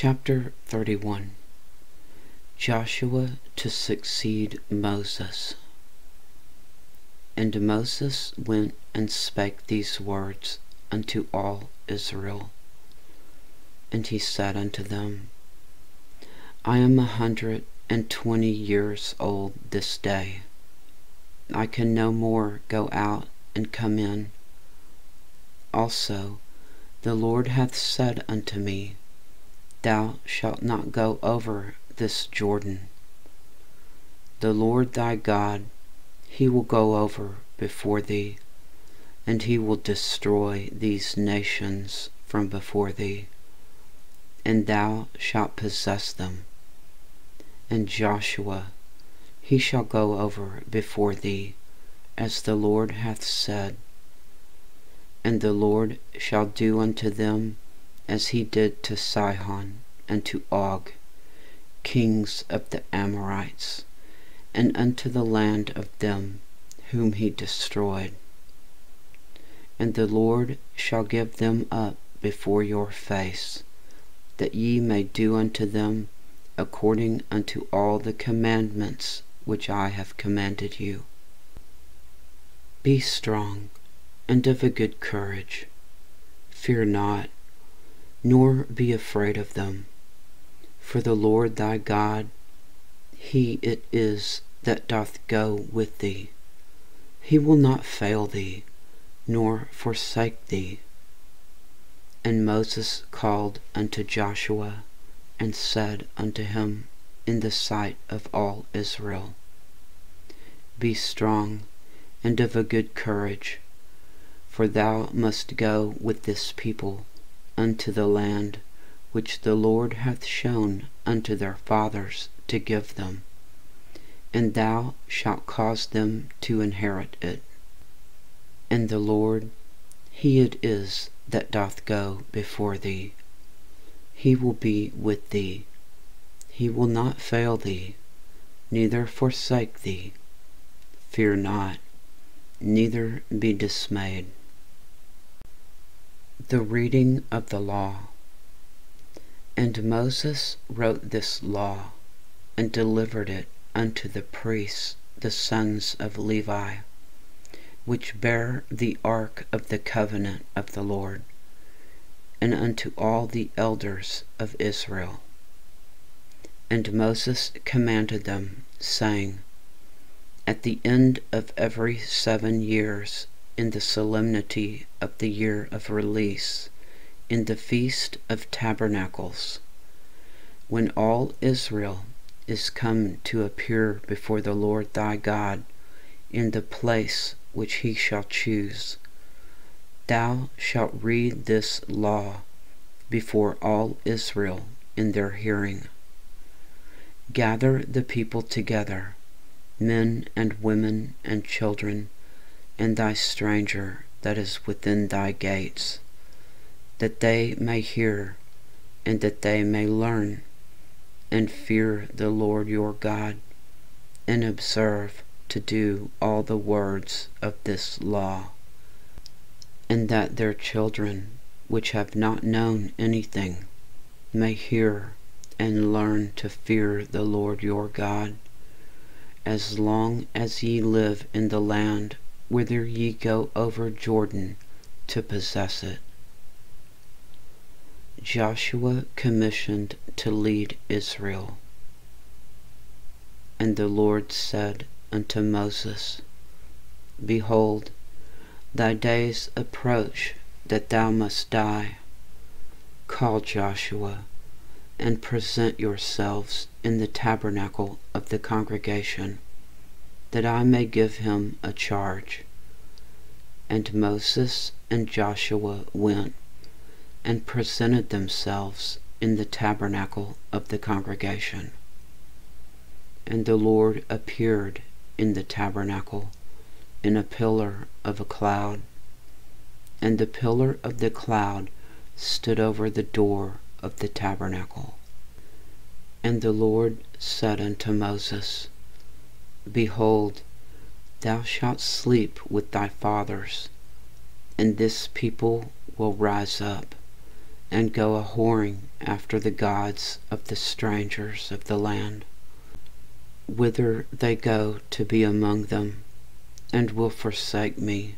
Chapter 31. Joshua to succeed Moses. And Moses went and spake these words unto all Israel. And he said unto them, I am 120 years old this day. I can no more go out and come in. Also the Lord hath said unto me, Thou shalt not go over this Jordan. The Lord thy God, he will go over before thee, and he will destroy these nations from before thee, and thou shalt possess them. And Joshua, he shall go over before thee, as the Lord hath said. And the Lord shall do unto them as he did to Sihon and to Og, kings of the Amorites, and unto the land of them whom he destroyed. And the Lord shall give them up before your face, that ye may do unto them according unto all the commandments which I have commanded you. Be strong and of a good courage. Fear not, nor be afraid of them. For the Lord thy God, he it is that doth go with thee. He will not fail thee, nor forsake thee. And Moses called unto Joshua, and said unto him in the sight of all Israel, Be strong and of a good courage, for thou must go with this people unto the land which the Lord hath shown unto their fathers to give them, and thou shalt cause them to inherit it. And the Lord, he it is that doth go before thee. He will be with thee. He will not fail thee, neither forsake thee. Fear not, neither be dismayed. The reading of the law. And Moses wrote this law, and delivered it unto the priests, the sons of Levi, which bear the ark of the covenant of the Lord, and unto all the elders of Israel. And Moses commanded them, saying, At the end of every 7 years, in the solemnity of the year of release, in the feast of tabernacles, when all Israel is come to appear before the Lord thy God in the place which he shall choose, thou shalt read this law before all Israel in their hearing. Gather the people together, men and women and children, and thy stranger that is within thy gates, that they may hear, and that they may learn, and fear the Lord your God, and observe to do all the words of this law, and that their children, which have not known anything, may hear and learn to fear the Lord your God, as long as ye live in the land whither ye go over Jordan to possess it. Joshua commissioned to lead Israel. And the Lord said unto Moses, Behold, thy days approach that thou must die. Call Joshua, and present yourselves in the tabernacle of the congregation, that I may give him a charge. And Moses and Joshua went, and presented themselves in the tabernacle of the congregation. And the Lord appeared in the tabernacle in a pillar of a cloud, and the pillar of the cloud stood over the door of the tabernacle. And the Lord said unto Moses, Behold, thou shalt sleep with thy fathers, and this people will rise up, and go a whoring after the gods of the strangers of the land, whither they go to be among them, and will forsake me,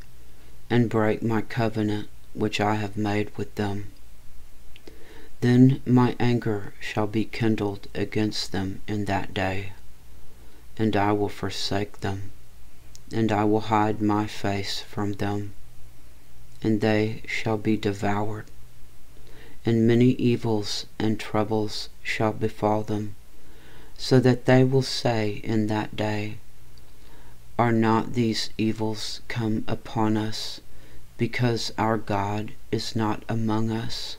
and break my covenant which I have made with them. Then my anger shall be kindled against them in that day, and I will forsake them, and I will hide my face from them, and they shall be devoured. And many evils and troubles shall befall them, so that they will say in that day, Are not these evils come upon us, because our God is not among us?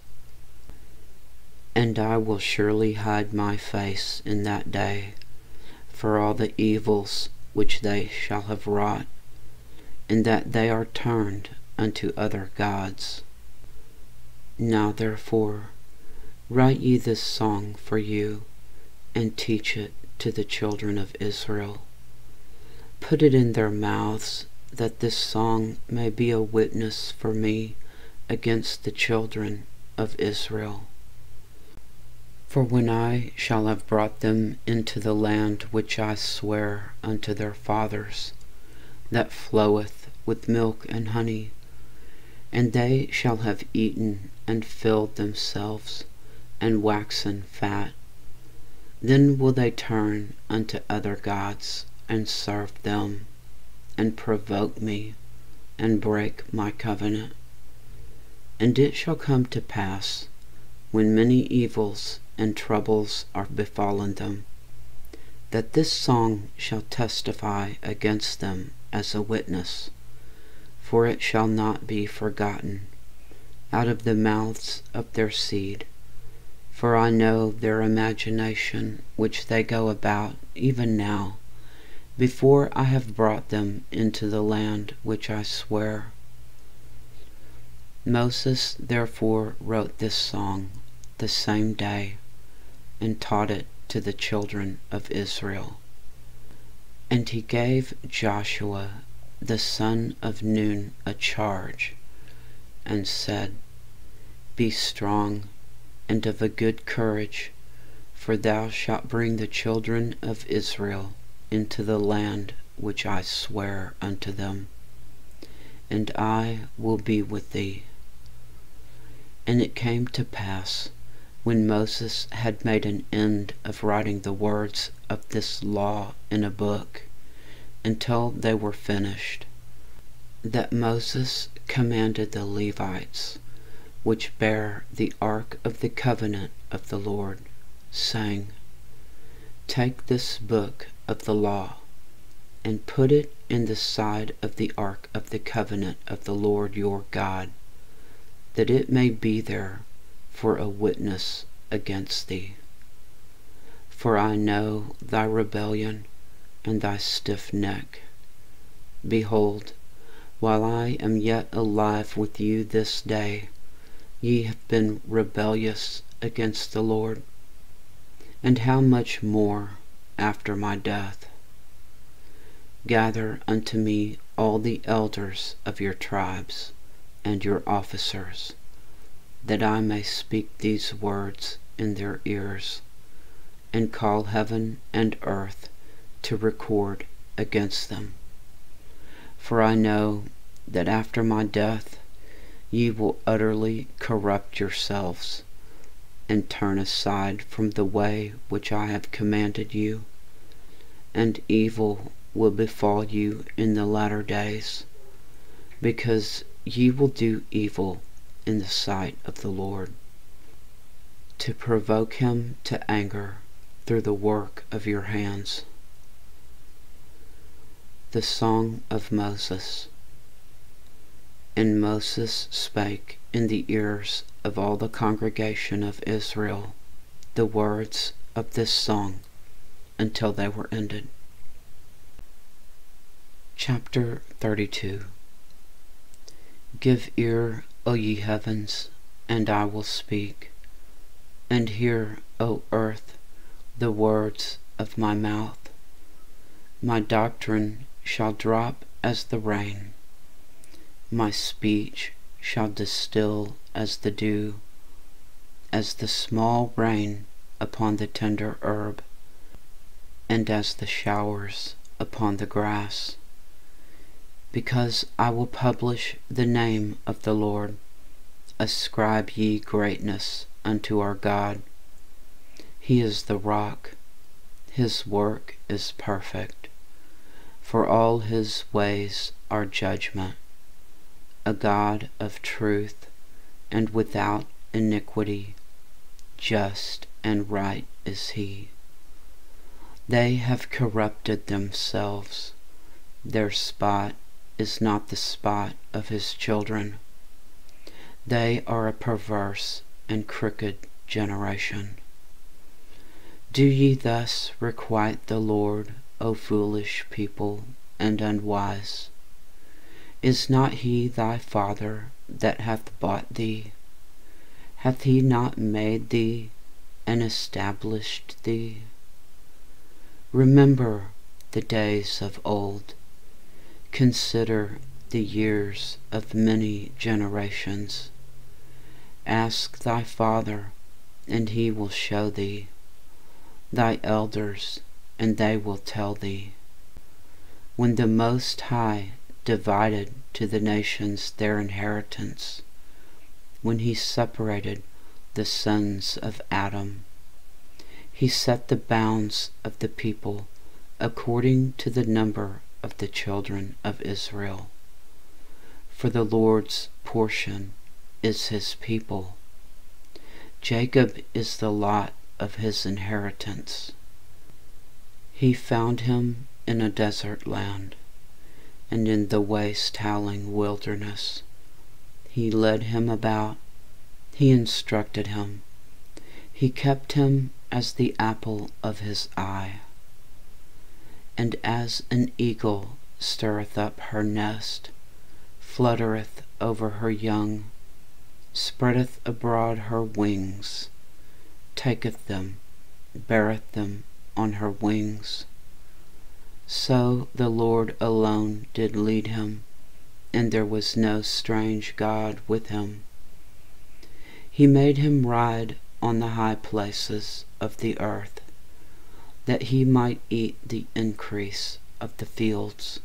And I will surely hide my face in that day, for all the evils which they shall have wrought, in that they are turned unto other gods. Now therefore write ye this song for you, and teach it to the children of Israel. Put it in their mouths, that this song may be a witness for me against the children of Israel. For when I shall have brought them into the land which I swear unto their fathers, that floweth with milk and honey, and they shall have eaten and filled themselves, and waxen fat, then will they turn unto other gods, and serve them, and provoke me, and break my covenant. And it shall come to pass, when many evils and troubles are befallen them, that this song shall testify against them as a witness, for it shall not be forgotten out of the mouths of their seed. For I know their imagination which they go about even now, before I have brought them into the land which I swear. Moses therefore wrote this song the same day, and taught it to the children of Israel. And he gave Joshua the son of Nun a charge, and said, Be strong and of a good courage, for thou shalt bring the children of Israel into the land which I swear unto them, and I will be with thee. And it came to pass, when Moses had made an end of writing the words of this law in a book, until they were finished, that Moses commanded the Levites, which bear the ark of the covenant of the Lord, saying, Take this book of the law, and put it in the side of the ark of the covenant of the Lord your God, that it may be there for a witness against thee. For I know thy rebellion and thy stiff neck. Behold, while I am yet alive with you this day, ye have been rebellious against the Lord, and how much more after my death? Gather unto me all the elders of your tribes, and your officers, that I may speak these words in their ears, and call heaven and earth to record against them. For I know that after my death ye will utterly corrupt yourselves, and turn aside from the way which I have commanded you, and evil will befall you in the latter days, because ye will do evil in the sight of the Lord, to provoke him to anger through the work of your hands. The Song of Moses. And Moses spake in the ears of all the congregation of Israel the words of this song until they were ended. Chapter 32. Give ear, O ye heavens, and I will speak, and hear, O earth, the words of my mouth. My doctrine shall drop as the rain, my speech shall distill as the dew, as the small rain upon the tender herb, and as the showers upon the grass. Because I will publish the name of the Lord, ascribe ye greatness unto our God. He is the rock, his work is perfect, for all his ways are judgment. A God of truth and without iniquity, just and right is he. They have corrupted themselves, their spot is not the spot of his children. They are a perverse and crooked generation. Do ye thus requite the Lord, O foolish people and unwise? Is not he thy father that hath bought thee? Hath he not made thee and established thee? Remember the days of old. Consider the years of many generations. Ask thy father, and he will show thee, thy elders, and they will tell thee. When the Most High divided to the nations their inheritance, when he separated the sons of Adam, he set the bounds of the people according to the number of the children of Israel. For the Lord's portion is his people. Jacob is the lot of his inheritance. He found him in a desert land, and in the waste howling wilderness. He led him about, he instructed him, he kept him as the apple of his eye. And as an eagle stirreth up her nest, fluttereth over her young, spreadeth abroad her wings, taketh them, beareth them on her wings. So the Lord alone did lead him, and there was no strange God with him. He made him ride on the high places of the earth, that he might eat the increase of the fields.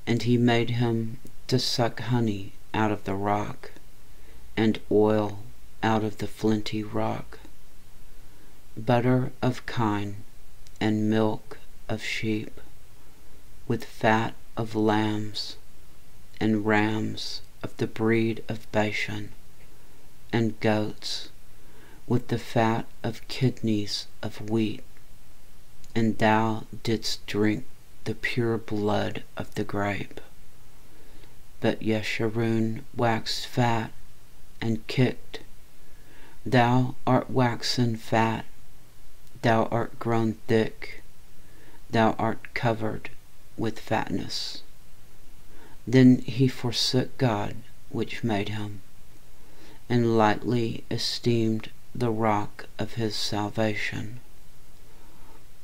And he made him to suck honey out of the rock, and oil out of the flinty rock, butter of kine, and milk of sheep, with fat of lambs, and rams of the breed of Bashan, and goats, with the fat of kidneys of wheat. And thou didst drink the pure blood of the grape. But Yeshurun waxed fat and kicked. Thou art waxen fat, thou art grown thick, thou art covered with fatness. Then he forsook God which made him, and lightly esteemed the rock of his salvation.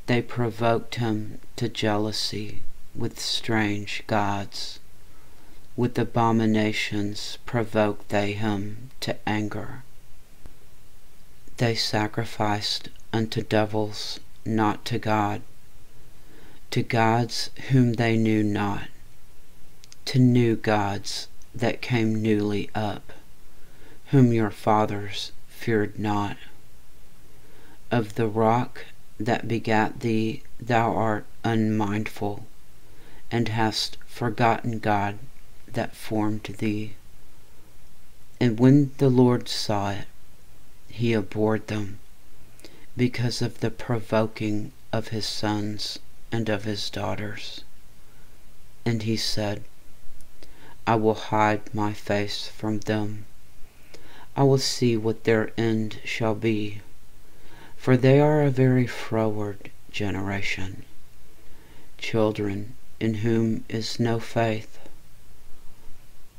They provoked him to jealousy with strange gods. With abominations provoked they him to anger. They sacrificed unto devils, not to God, to gods whom they knew not, to new gods that came newly up, whom your fathers feared not. Of the rock that begat thee thou art unmindful, and hast forgotten God that formed thee. And when the Lord saw it, he abhorred them, because of the provoking of his sons and of his daughters. And he said, I will hide my face from them. I will see what their end shall be, for they are a very froward generation, children in whom is no faith.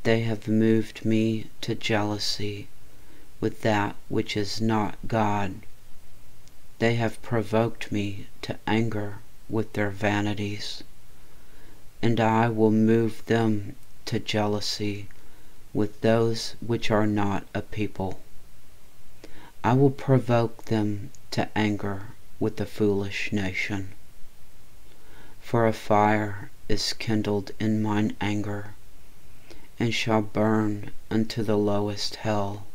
They have moved me to jealousy with that which is not God. They have provoked me to anger with their vanities, and I will move them to jealousy with those which are not a people. I will provoke them to anger with the foolish nation. For a fire is kindled in mine anger, and shall burn unto the lowest hell,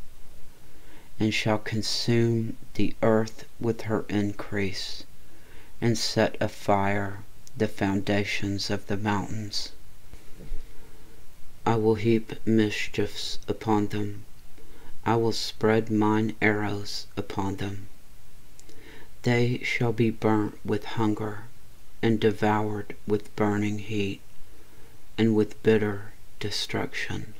and shall consume the earth with her increase, and set afire the foundations of the mountains. I will heap mischiefs upon them. I will spread mine arrows upon them. They shall be burnt with hunger, and devoured with burning heat, and with bitter destruction.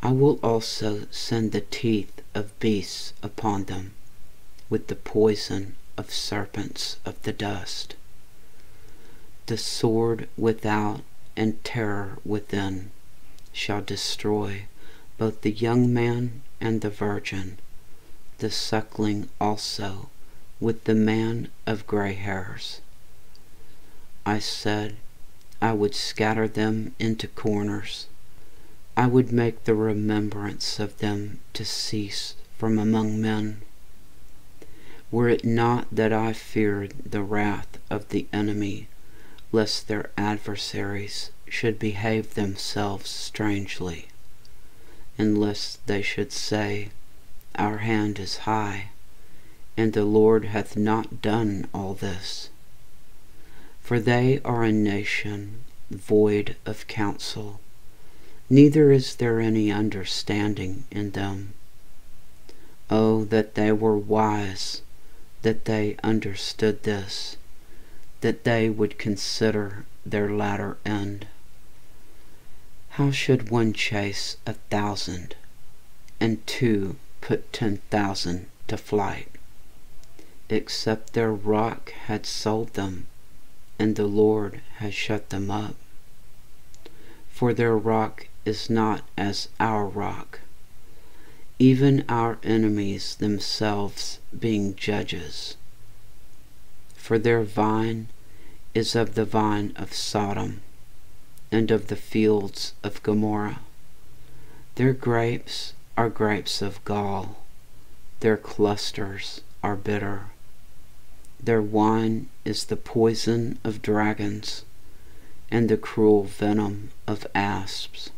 I will also send the teeth of beasts upon them, with the poison of serpents of the dust. The sword without and terror within shall destroy both the young man and the virgin, the suckling also with the man of gray hairs. I said, I would scatter them into corners. I would make the remembrance of them to cease from among men. Were it not that I feared the wrath of the enemy, lest their adversaries should behave themselves strangely, and lest they should say, Our hand is high, and the Lord hath not done all this. For they are a nation void of counsel, neither is there any understanding in them. Oh, that they were wise, that they understood this, that they would consider their latter end. How should one chase 1,000, and two put 10,000 to flight, except their rock had sold them, and the Lord has shut them up? For their rock is not as our rock, even our enemies themselves being judges. For their vine is of the vine of Sodom, and of the fields of Gomorrah. Their grapes are grapes of gall, their clusters are bitter. Their wine is the poison of dragons, and the cruel venom of asps.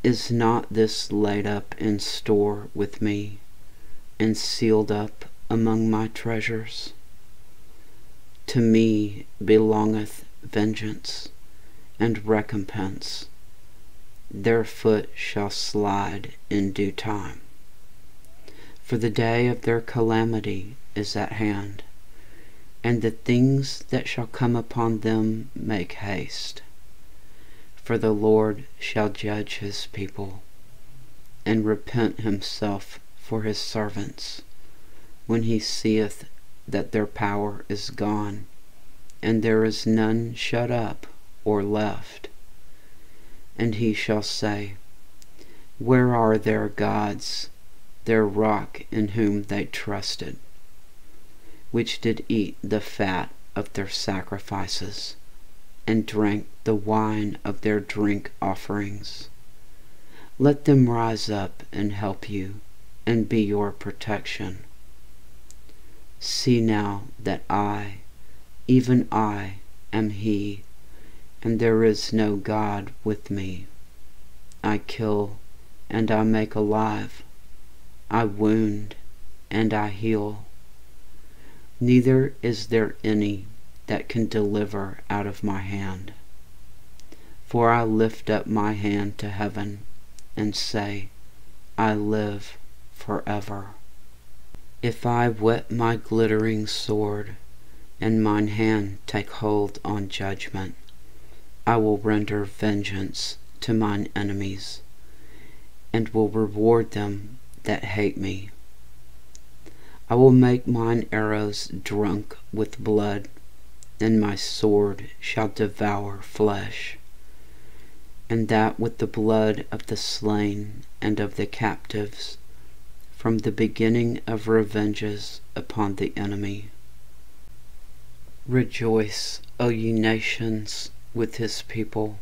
Is not this laid up in store with me, and sealed up among my treasures? To me belongeth vengeance and recompense. Their foot shall slide in due time. For the day of their calamity is at hand, and the things that shall come upon them make haste. For the Lord shall judge his people, and repent himself for his servants, when he seeth that their power is gone, and there is none shut up or left. And he shall say, Where are their gods, their rock in whom they trusted, which did eat the fat of their sacrifices, and drank the wine of their drink offerings? Let them rise up and help you, and be your protection. See now that I, even I, am he, and there is no God with me. I kill, and I make alive. I wound, and I heal. Neither is there any that can deliver out of my hand. For I lift up my hand to heaven, and say, I live forever. If I whet my glittering sword, and mine hand take hold on judgment, I will render vengeance to mine enemies, and will reward them that hate me. I will make mine arrows drunk with blood, and my sword shall devour flesh, and that with the blood of the slain and of the captives, from the beginning of revenges upon the enemy. Rejoice, O ye nations, with his people,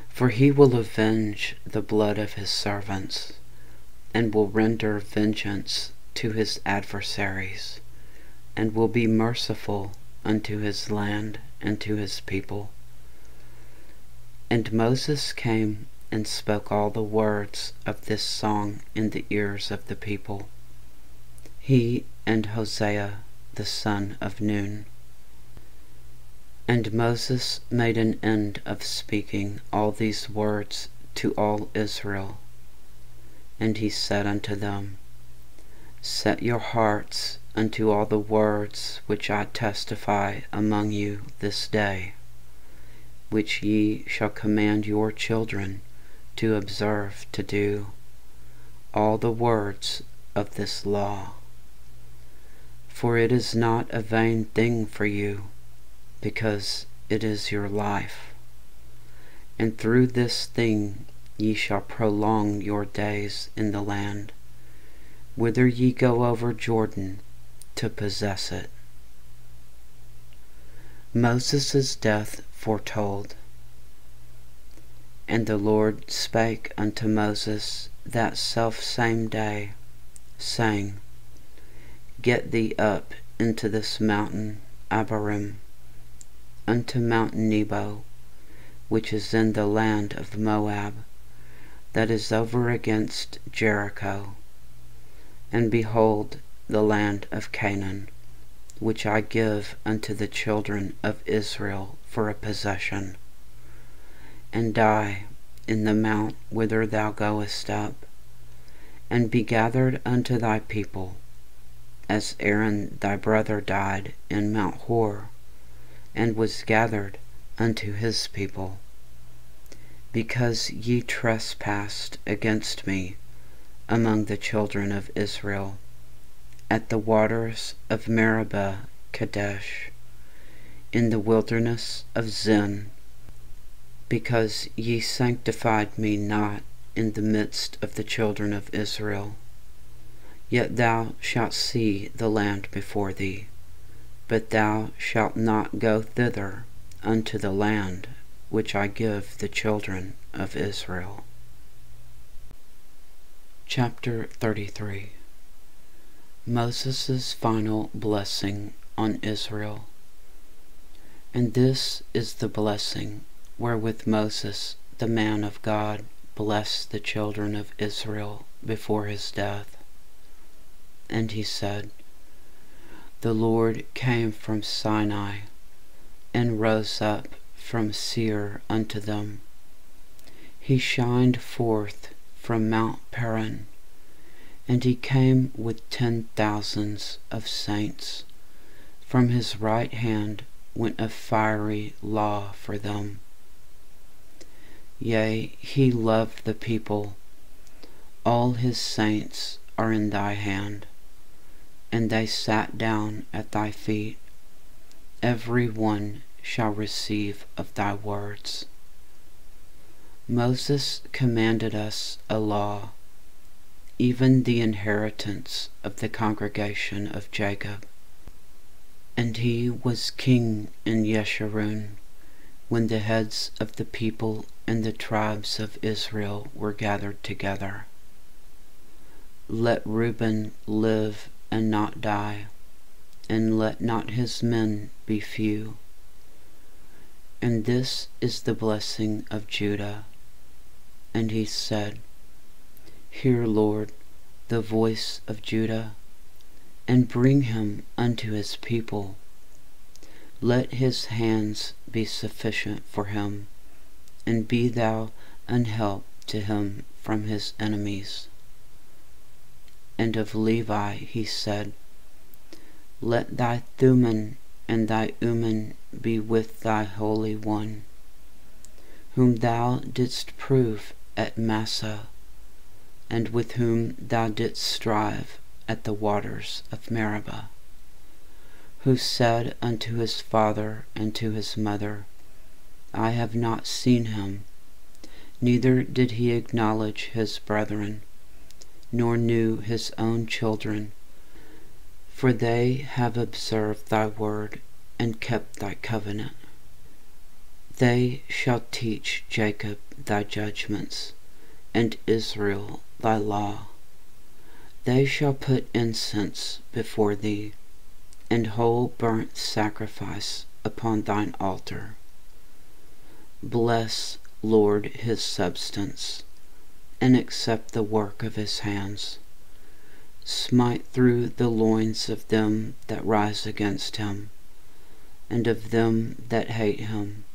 for he will avenge the blood of his servants, and will render vengeance to his adversaries, and will be merciful unto his land and to his people. And Moses came and spoke all the words of this song in the ears of the people, he and Hosea the son of Nun. And Moses made an end of speaking all these words to all Israel. And he said unto them, Set your hearts unto all the words which I testify among you this day, which ye shall command your children to observe to do, all the words of this law. For it is not a vain thing for you, because it is your life. And through this thing ye shall prolong your days in the land, whither ye go over Jordan to possess it. Moses' death foretold. And the Lord spake unto Moses that selfsame day, saying, Get thee up into this mountain Abarim, unto Mount Nebo, which is in the land of Moab, that is over against Jericho, and behold the land of Canaan, which I give unto the children of Israel for a possession. And die in the mount whither thou goest up, and be gathered unto thy people, as Aaron thy brother died in Mount Hor, and was gathered unto his people, because ye trespassed against me among the children of Israel, at the waters of Meribah Kadesh, in the wilderness of Zin, because ye sanctified me not in the midst of the children of Israel. Yet thou shalt see the land before thee, but thou shalt not go thither unto the land which I give the children of Israel. Chapter 33. Moses' final blessing on Israel. And this is the blessing wherewith Moses, the man of God, blessed the children of Israel before his death. And he said, The Lord came from Sinai, and rose up from Seir unto them. He shined forth from Mount Paran, and he came with 10,000s of saints. From his right hand went a fiery law for them. Yea, he loved the people. All his saints are in thy hand, and they sat down at thy feet. Every one shall receive of thy words. Moses commanded us a law, even the inheritance of the congregation of Jacob. And he was king in Yeshurun, when the heads of the people and the tribes of Israel were gathered together. Let Reuben live and not die, and let not his men be few. And this is the blessing of Judah. And he said, Hear, Lord, the voice of Judah, and bring him unto his people. Let his hands be sufficient for him, and be thou an help to him from his enemies. And of Levi he said, Let thy Thummim and thy Urim be with thy Holy One, whom thou didst prove at Massah, and with whom thou didst strive at the waters of Meribah, who said unto his father and to his mother, I have not seen him, neither did he acknowledge his brethren, nor knew his own children, for they have observed thy word and kept thy covenant. They shall teach Jacob thy judgments, and Israel thy law. They shall put incense before thee, and whole burnt sacrifice upon thine altar. Bless, Lord, his substance, and accept the work of his hands. Smite through the loins of them that rise against him, and of them that hate him,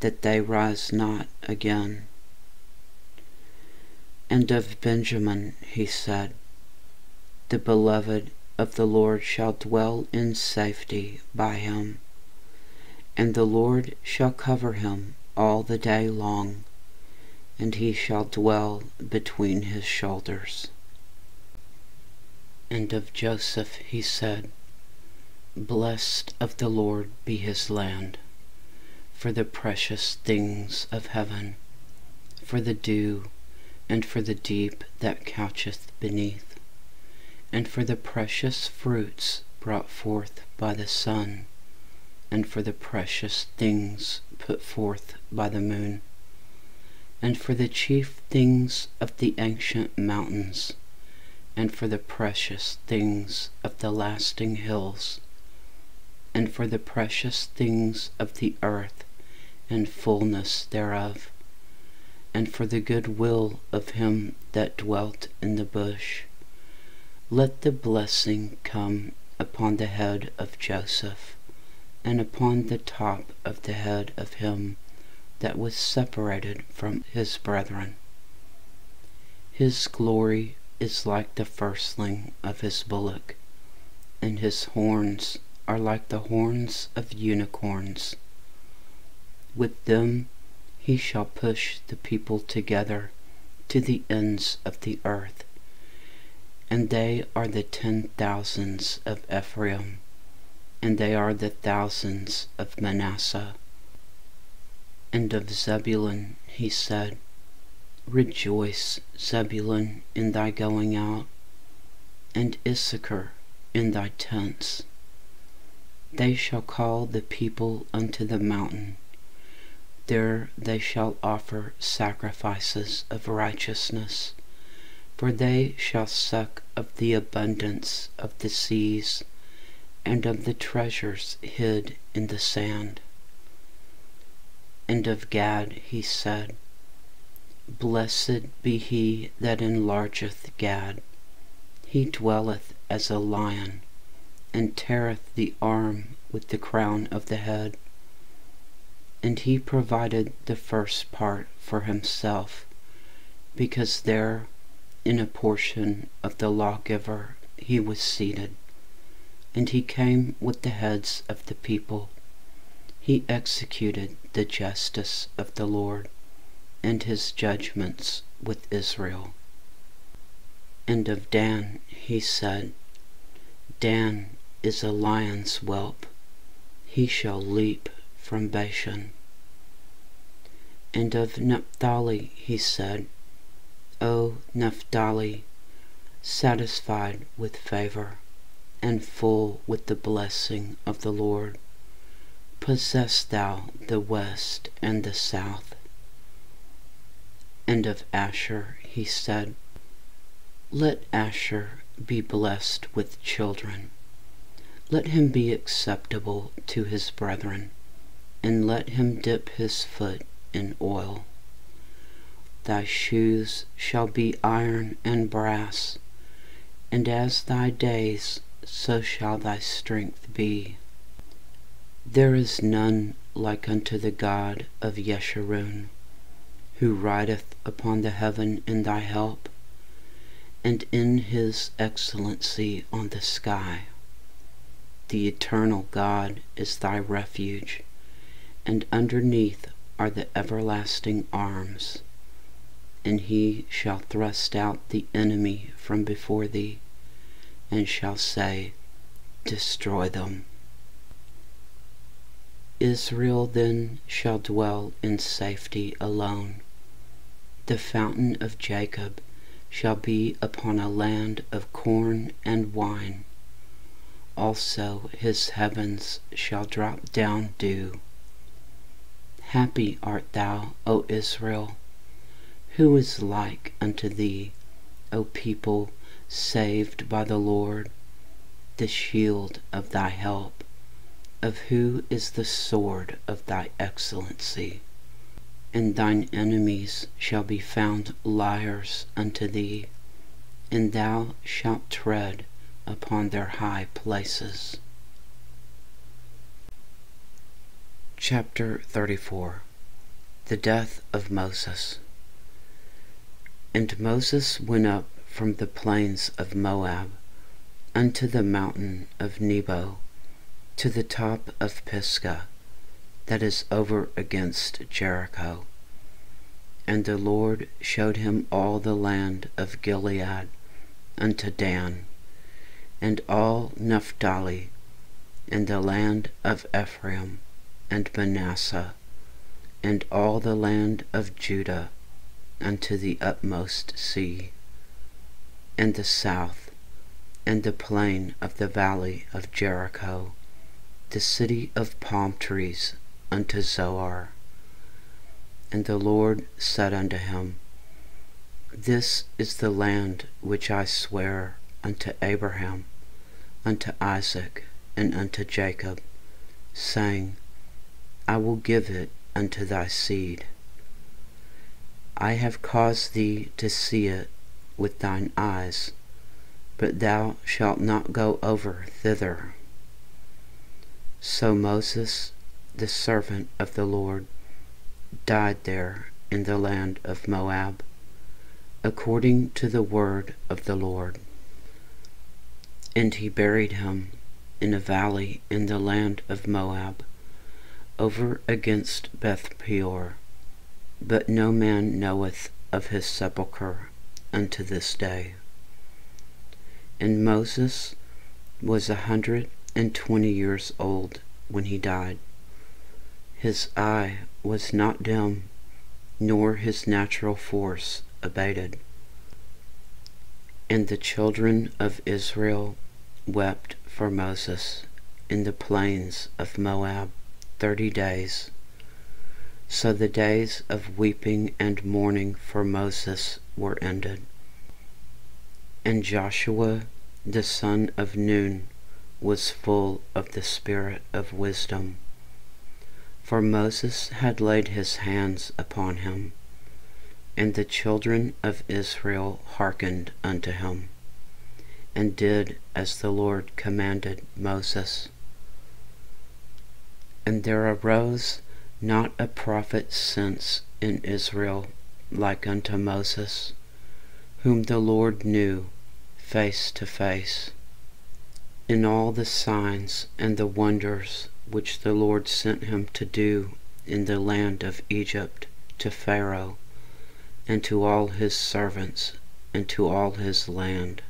that they rise not again. And of Benjamin he said, the beloved of the Lord shall dwell in safety by him, and the Lord shall cover him all the day long, and he shall dwell between his shoulders. And of Joseph he said, blessed of the Lord be his land, for the precious things of heaven, for the dew, and for the deep that coucheth beneath, and for the precious fruits brought forth by the sun, and for the precious things put forth by the moon, and for the chief things of the ancient mountains, and for the precious things of the lasting hills, and for the precious things of the earth and fullness thereof, and for the good will of him that dwelt in the bush. Let the blessing come upon the head of Joseph, and upon the top of the head of him that was separated from his brethren. His glory is like the firstling of his bullock, and his horns are like the horns of unicorns. With them he shall push the people together to the ends of the earth, and they are the 10,000s of Ephraim, and they are the thousands of Manasseh. And of Zebulun he said, rejoice, Zebulun, in thy going out, and Issachar in thy tents. They shall call the people unto the mountain. There they shall offer sacrifices of righteousness, for they shall suck of the abundance of the seas, and of the treasures hid in the sand. And of Gad he said, blessed be he that enlargeth Gad. He dwelleth as a lion, and teareth the arm with the crown of the head. And he provided the first part for himself, because there in a portion of the lawgiver he was seated. And he came with the heads of the people. He executed the justice of the Lord, and his judgments with Israel. And of Dan he said, Dan is a lion's whelp, he shall leap from Bashan. And of Naphtali he said, O Naphtali, satisfied with favor, and full with the blessing of the Lord, possess thou the west and the south. And of Asher he said, let Asher be blessed with children. Let him be acceptable to his brethren, and let him dip his foot in oil. Thy shoes shall be iron and brass, and as thy days, so shall thy strength be. There is none like unto the God of Yeshurun, who rideth upon the heaven in thy help, and in his excellency on the sky. The eternal God is thy refuge, and underneath are the everlasting arms. And he shall thrust out the enemy from before thee, and shall say, destroy them. Israel then shall dwell in safety alone. The fountain of Jacob shall be upon a land of corn and wine. Also his heavens shall drop down dew. Happy art thou, O Israel! Who is like unto thee, O people saved by the Lord, the shield of thy help, of who is the sword of thy excellency. And thine enemies shall be found liars unto thee, and thou shalt tread upon their high places. Chapter 34. The death of Moses. And Moses went up from the plains of Moab unto the mountain of Nebo, to the top of Pisgah, that is over against Jericho. And the Lord showed him all the land of Gilead unto Dan, and all Naphtali, and the land of Ephraim, and Manasseh, and all the land of Judah, unto the utmost sea, and the south, and the plain of the valley of Jericho, the city of palm trees, unto Zoar. And the Lord said unto him, This is the land which I sware unto Abraham, unto Isaac, and unto Jacob, saying, I will give it unto thy seed. I have caused thee to see it with thine eyes, but thou shalt not go over thither. So Moses, the servant of the Lord, died there in the land of Moab, according to the word of the Lord. And he buried him in a valley in the land of Moab, over against Beth Peor, but no man knoweth of his sepulchre unto this day. And Moses was 120 years old when he died. His eye was not dim, nor his natural force abated. And the children of Israel wept for Moses in the plains of Moab 30 days. So the days of weeping and mourning for Moses were ended. And Joshua the son of Nun was full of the spirit of wisdom, for Moses had laid his hands upon him, and the children of Israel hearkened unto him, and did as the Lord commanded Moses. And there arose not a prophet since in Israel like unto Moses, whom the Lord knew face to face, in all the signs and the wonders which the Lord sent him to do in the land of Egypt to Pharaoh, and to all his servants, and to all his land,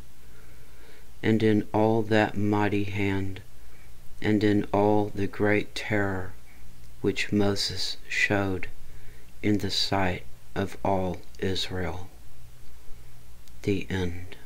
and in all that mighty hand, and in all the great terror which Moses showed in the sight of all Israel. The end.